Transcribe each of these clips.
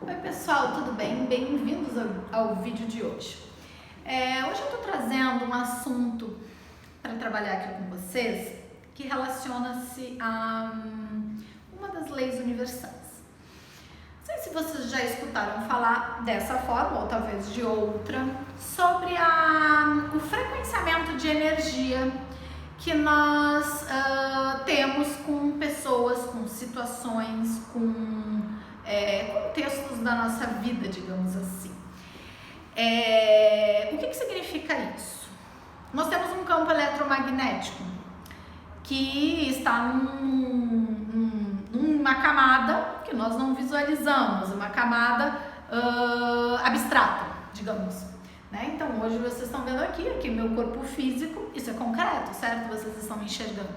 Oi pessoal, tudo bem? Bem-vindos ao vídeo de hoje. Hoje eu estou trazendo um assunto para trabalhar aqui com vocês que relaciona-se a uma das leis universais. Não sei se vocês já escutaram falar dessa forma ou talvez de outra, sobre o frequenciamento de energia que nós temos com pessoas, com situações, com contextos da nossa vida, digamos assim. O que significa isso? Nós temos um campo eletromagnético que está numa camada que nós não visualizamos, uma camada abstrata, digamos. Né? Então hoje vocês estão vendo aqui meu corpo físico, isso é concreto, certo? Vocês estão me enxergando.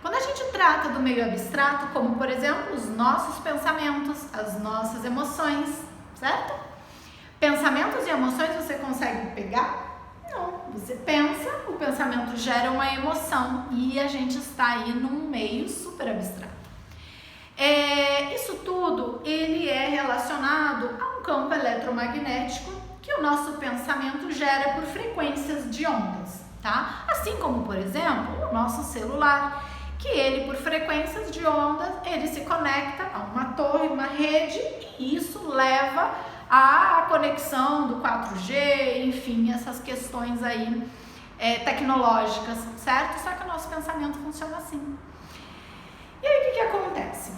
Quando a gente trata do meio abstrato, como por exemplo os nossos pensamentos, as nossas emoções, certo? Pensamentos e emoções você consegue pegar? Não, você pensa, o pensamento gera uma emoção e a gente está aí num meio super abstrato. Isso tudo, ele é relacionado a um campo eletromagnético que o nosso pensamento gera por frequências de ondas, tá? Assim como, por exemplo, o nosso celular, que ele, por frequências de ondas, ele se conecta a uma torre, uma rede, e isso leva à conexão do 4G, enfim, essas questões aí tecnológicas, certo? Só que o nosso pensamento funciona assim. E aí, o que acontece?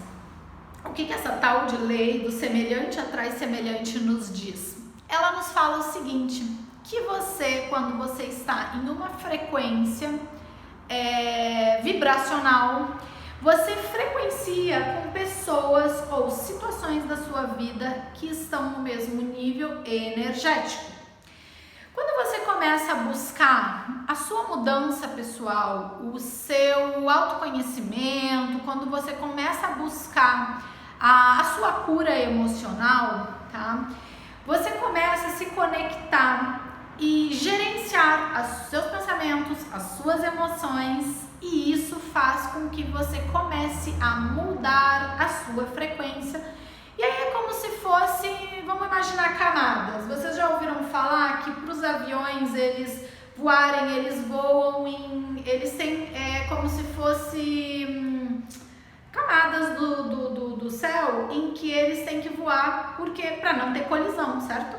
O que essa tal de lei do semelhante atrai semelhante nos diz? Ela nos fala o seguinte, que você, quando você está em uma frequência vibracional, você frequencia com pessoas ou situações da sua vida que estão no mesmo nível energético. Quando você começa a buscar a sua mudança pessoal, o seu autoconhecimento, quando você começa a buscar a sua cura emocional, tá? Você começa a se conectar e gerenciar os seus pensamentos, as suas emoções, e isso faz com que você comece a mudar a sua frequência. E aí é como se fosse, vamos imaginar camadas. Vocês já ouviram falar que para os aviões eles voarem, eles voam eles têm como se fosse camadas do céu em que eles têm que voar, porque para não ter colisão, certo?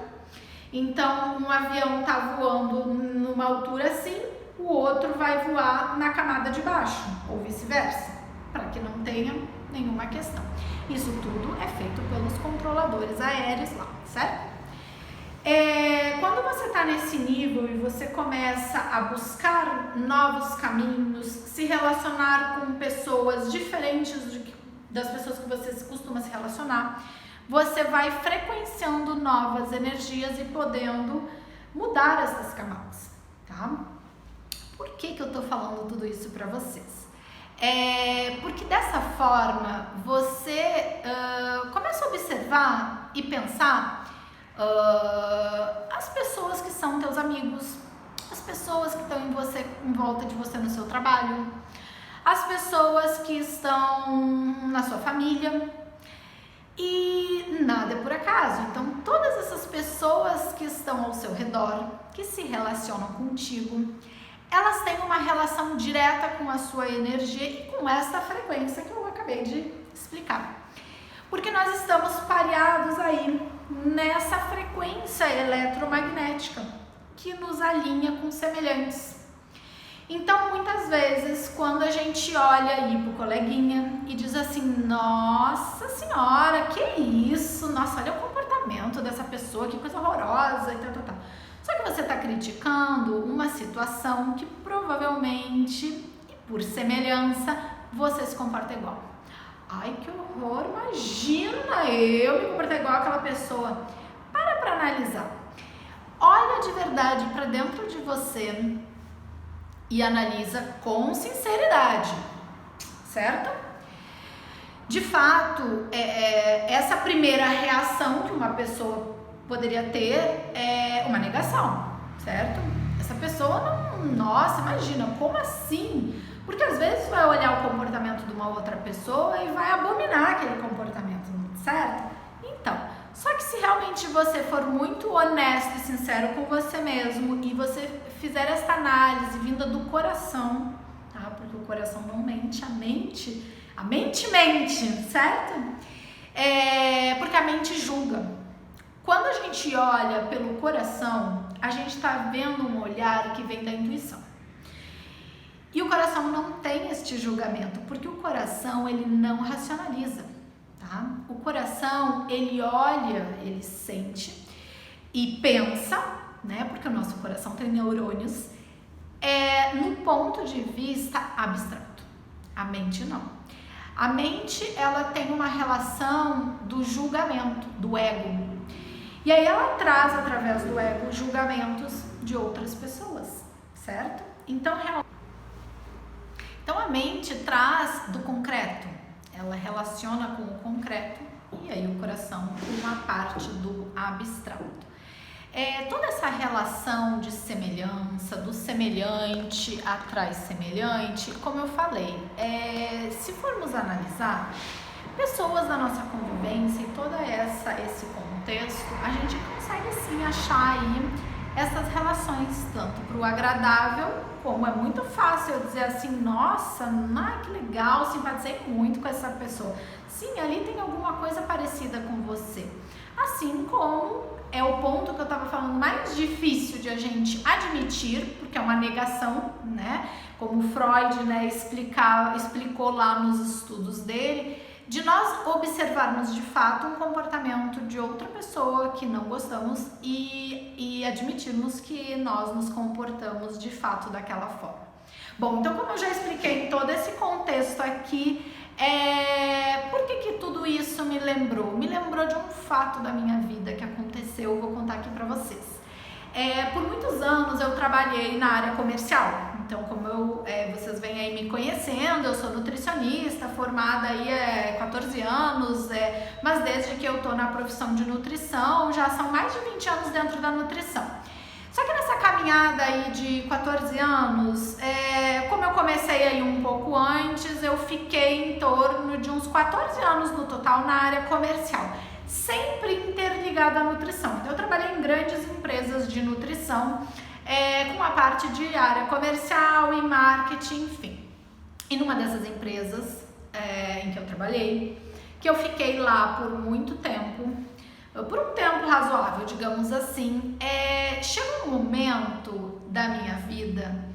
Então, um avião está voando numa altura assim, o outro vai voar na camada de baixo, ou vice-versa, para que não tenha nenhuma questão. Isso tudo é feito pelos controladores aéreos lá, certo? Quando você está nesse nível e você começa a buscar novos caminhos, se relacionar com pessoas diferentes das pessoas que você costuma se relacionar, você vai frequenciando novas energias e podendo mudar essas camadas, tá? Por que eu tô falando tudo isso para vocês? Porque dessa forma você começa a observar e pensar as pessoas que são teus amigos, as pessoas que estão em volta de você no seu trabalho, as pessoas que estão na sua família. E nada é por acaso, então todas essas pessoas que estão ao seu redor, que se relacionam contigo, elas têm uma relação direta com a sua energia e com essa frequência que eu acabei de explicar. Porque nós estamos pareados aí nessa frequência eletromagnética que nos alinha com semelhantes. Então, muitas vezes, quando a gente olha aí pro coleguinha e diz assim, nossa senhora, que isso? Nossa, olha o comportamento dessa pessoa, que coisa horrorosa e tal. Só que você está criticando uma situação que provavelmente, e por semelhança, você se comporta igual. Ai, que horror, imagina eu me comportar igual aquela pessoa. Para analisar. Olha de verdade para dentro de você e analisa com sinceridade, certo? De fato, essa primeira reação que uma pessoa poderia ter é uma negação, certo? Essa pessoa não, nossa, imagina, como assim? Porque às vezes vai olhar o comportamento de uma outra pessoa e vai abominar aquele comportamento, certo? Então, Só que se realmente você for muito honesto e sincero com você mesmo e você fizer essa análise vinda do coração, tá? Porque o coração não mente, a mente mente, certo? Porque a mente julga. Quando a gente olha pelo coração, a gente está vendo um olhar que vem da intuição. E o coração não tem este julgamento, porque o coração ele não racionaliza, tá? O coração ele olha, ele sente e pensa, né? Porque o nosso coração tem neurônios, no ponto de vista abstrato. A mente não. A mente ela tem uma relação do julgamento, do ego. E aí ela traz através do ego julgamentos de outras pessoas, certo? Então a mente traz do concreto, ela relaciona com o concreto e aí o coração com uma parte do abstrato. Toda essa relação de semelhança, do semelhante atrai semelhante, como eu falei, se formos analisar, pessoas da nossa convivência e todo esse contexto, a gente consegue sim achar aí essas relações, tanto para o agradável, como é muito fácil eu dizer assim, nossa, que legal, simpatizei muito com essa pessoa. Sim, ali tem alguma coisa parecida com você. Assim como é o ponto que eu estava falando mais difícil de a gente admitir, porque é uma negação, né? Como Freud, né, explicou lá nos estudos dele, de nós observarmos de fato um comportamento de outra pessoa que não gostamos e admitirmos que nós nos comportamos de fato daquela forma. Bom, então como eu já expliquei todo esse contexto aqui, por que tudo isso me lembrou? Me lembrou de um fato da minha vida que aconteceu, eu vou contar aqui pra vocês. Por muitos anos eu trabalhei na área comercial, então como vocês vêm aí me conhecendo, eu sou nutricionista, formada aí há 14 anos, mas desde que eu tô na profissão de nutrição, já são mais de 20 anos dentro da nutrição. Só que nessa caminhada aí de 14 anos, como eu comecei aí um pouco antes, eu fiquei em torno de uns 14 anos no total na área comercial, sempre interligada à nutrição. Então eu trabalhei em grandes empresas de nutrição, com a parte de área comercial e marketing, enfim. E numa dessas empresas em que eu trabalhei, que eu fiquei lá por muito tempo, por um tempo razoável, digamos assim, chegou um momento da minha vida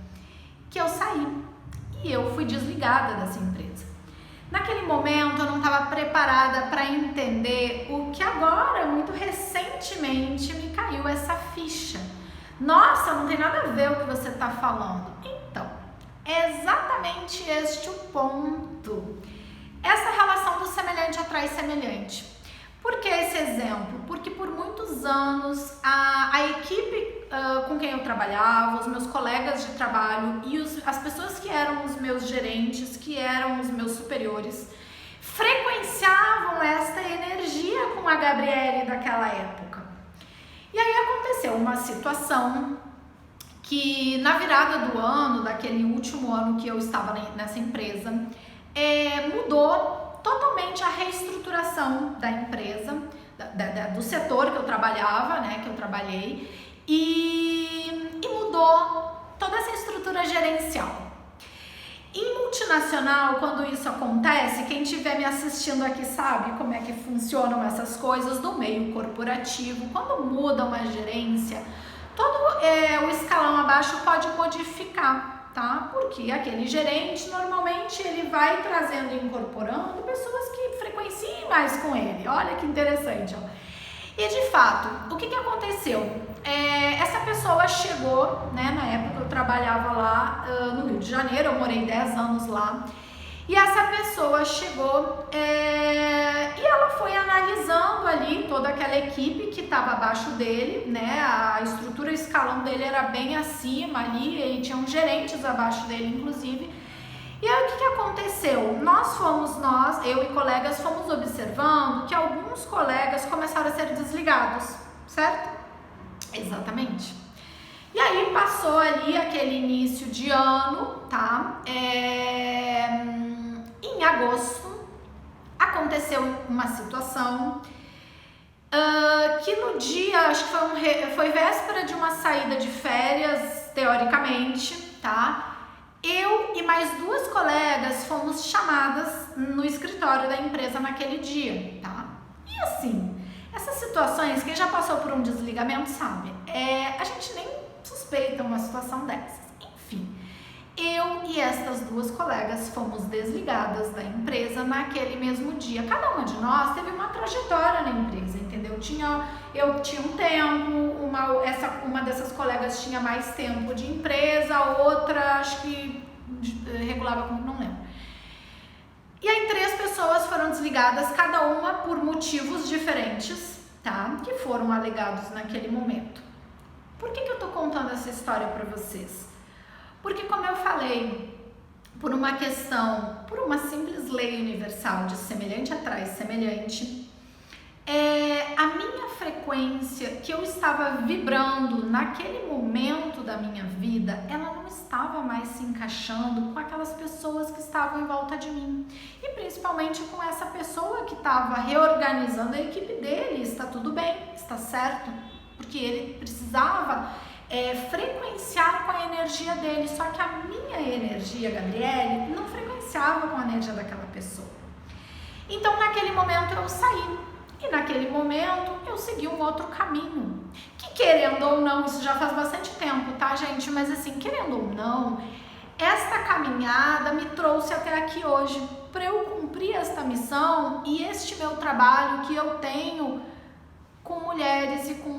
que eu saí e eu fui desligada dessa empresa. Naquele momento eu não estava preparada para entender o que agora, muito recentemente, me caiu essa ficha. Nossa, não tem nada a ver o que você está falando. Então, é exatamente este o ponto. Essa relação do semelhante atrai semelhante. Por que esse exemplo? Porque por muitos anos a equipe com quem eu trabalhava, os meus colegas de trabalho e as pessoas que eram os meus gerentes, que eram os meus superiores, frequenciavam esta energia com a Gabriele daquela época. E aí aconteceu uma situação que na virada do ano, daquele último ano que eu estava nessa empresa, mudou totalmente a reestruturação da empresa, do setor que eu trabalhava, né, que eu trabalhei, e mudou toda essa estrutura gerencial. Em multinacional, quando isso acontece, quem estiver me assistindo aqui sabe como é que funcionam essas coisas do meio corporativo. Quando muda uma gerência, todo o escalão abaixo pode modificar, tá? Porque aquele gerente, normalmente, ele vai trazendo e incorporando pessoas que frequenciem mais com ele. Olha que interessante, ó. E de fato, o que aconteceu? Essa pessoa chegou, né, na época eu trabalhava lá no Rio de Janeiro, eu morei 10 anos lá, e essa pessoa chegou e ela foi analisando ali toda aquela equipe que estava abaixo dele, né, a estrutura, o escalão dele era bem acima ali, e tinham gerentes abaixo dele, inclusive. E aí o que aconteceu? Eu e colegas fomos observando que alguns colegas começaram a ser desligados, certo? Exatamente. E aí passou ali aquele início de ano, tá? Em agosto aconteceu uma situação que no dia, acho que foi véspera de uma saída de férias, teoricamente, tá? Eu e mais 2 colegas fomos chamadas no escritório da empresa naquele dia, tá? E assim, essas situações, quem já passou por um desligamento sabe, a gente nem suspeita uma situação dessas. Enfim, eu e estas 2 colegas fomos desligadas da empresa naquele mesmo dia. Cada uma de nós teve uma trajetória na empresa, entendeu? Eu tinha um tempo, uma dessas colegas tinha mais tempo de empresa, a outra acho que regulava comigo, não lembro. E aí 3 pessoas foram desligadas, cada uma por motivos diferentes, tá? Que foram alegados naquele momento. Por que eu tô contando essa história para vocês? Porque, como eu falei, por uma simples lei universal de semelhante atrai semelhante, a minha frequência que eu estava vibrando naquele momento da minha vida, ela não estava mais se encaixando com aquelas pessoas que estavam em volta de mim. E principalmente com essa pessoa que estava reorganizando a equipe dele. Está tudo bem, está certo, porque ele precisava frequenciar com a energia dele, só que a minha energia, Gabriele, não frequenciava com a energia daquela pessoa. Então naquele momento eu saí, e naquele momento eu segui um outro caminho, que querendo ou não, isso já faz bastante tempo, tá gente, mas assim, querendo ou não, esta caminhada me trouxe até aqui hoje, para eu cumprir esta missão e este meu trabalho que eu tenho com mulheres e com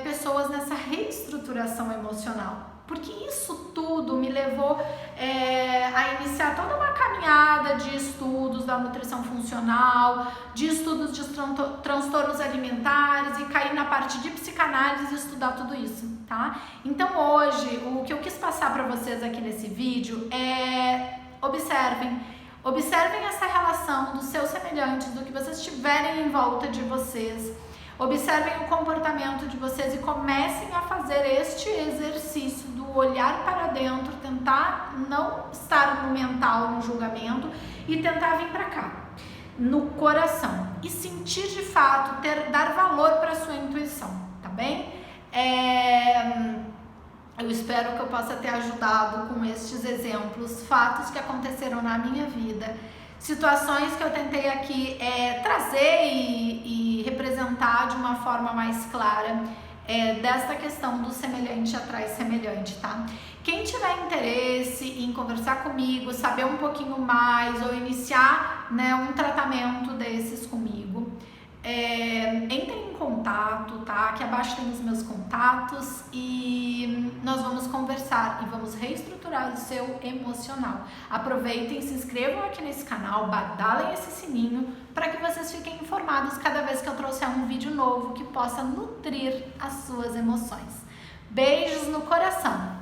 pessoas nessa reestruturação emocional. Porque isso tudo me levou a iniciar toda uma caminhada de estudos da nutrição funcional, de estudos de transtornos alimentares e cair na parte de psicanálise e estudar tudo isso, tá? Então hoje, o que eu quis passar para vocês aqui nesse vídeo é observem essa relação dos seus semelhantes, do que vocês tiverem em volta de vocês. Observem o comportamento de vocês e comecem a fazer este exercício do olhar para dentro, tentar não estar no mental, no julgamento e tentar vir para cá, no coração e sentir de fato, dar valor para a sua intuição, tá bem? Eu espero que eu possa ter ajudado com estes exemplos, fatos que aconteceram na minha vida, situações que eu tentei aqui trazer e representar de uma forma mais clara desta questão do semelhante atrai semelhante, tá? Quem tiver interesse em conversar comigo, saber um pouquinho mais ou iniciar, né, um tratamento desses comigo, entrem em contato, tá? Aqui abaixo tem os meus contatos e nós vamos conversar e vamos reestruturar o seu emocional. Aproveitem, se inscrevam aqui nesse canal, badalem esse sininho para que vocês fiquem informados cada vez que eu trouxer um vídeo novo que possa nutrir as suas emoções. Beijos no coração!